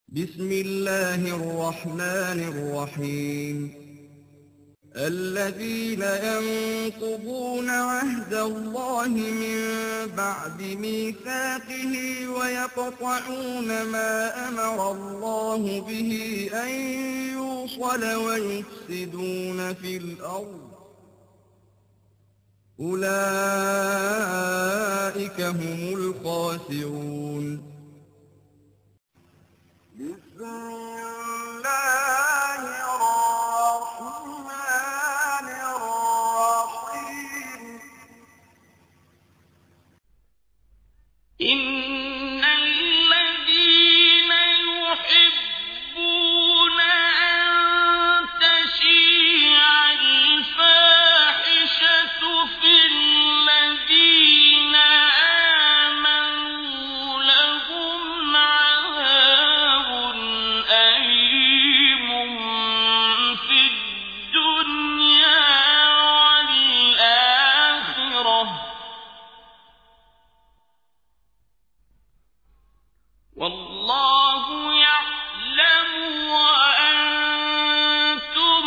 بسم الله الرحمن الرحيم. الذين ينقضون عهد الله من بعد ميثاقه ويقطعون ما أمر الله به أن يوصل ويفسدون في الأرض أولئك هم الخاسرون. بسم الله الرحمن الرحيم. إن الذين يحبون أن تشيع الفاحشة في الذين آمنوا لهم عذاب أليم في الدنيا والآخرة والله يعلم وأنتم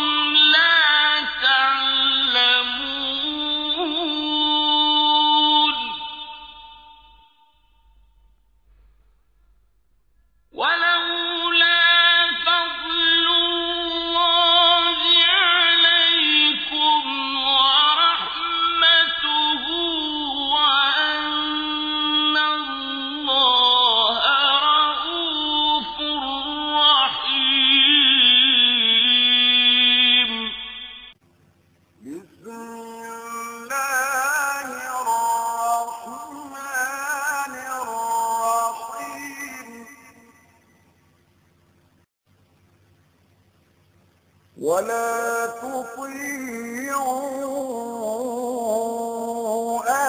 لا تعلمون. ولولا فضل الله عليكم ورحمته وأن الله رءوف رحيم. بسم الله الرحمن الرحيم. ولا تطيعوا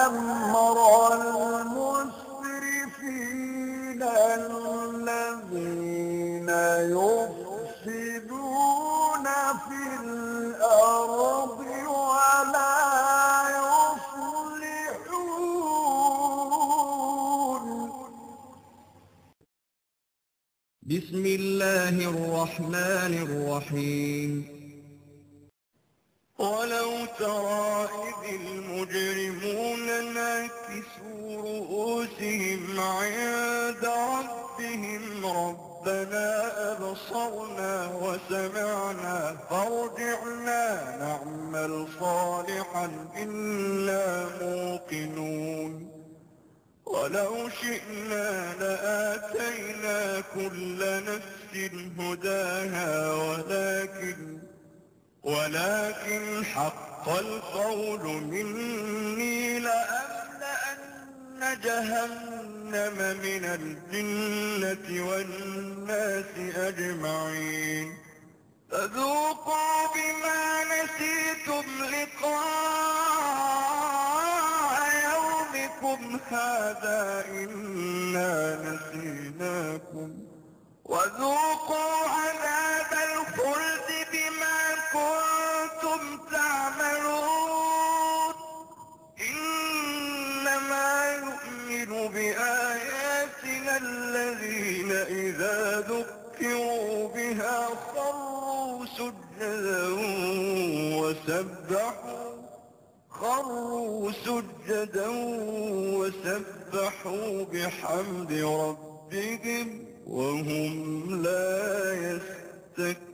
أمر المسرفين الذين يفسدون في الأرض ولا يصلحون. بسم الله الرحمن الرحيم. ولو ترى إذ المجرمون ناكسوا رؤوسهم عند ربهم ربنا أبصرنا وسمعنا فارجعنا نعمل صالحا إنا موقنون. ولو شئنا لآتينا كل نفس هداها ولكن حق القول مني لأملأن جهنم من الجنة والناس أجمعين. فذوقوا بما نسيتم لقاء يومكم هذا إنا نسيناكم وذوقوا عذاب الخلد بما كنتم تعملون. إنما يؤمن بآياتنا الذين إذا ذكروا بها خروا سجدا وسبحوا بحمد ربهم وهم لا يستكبرون.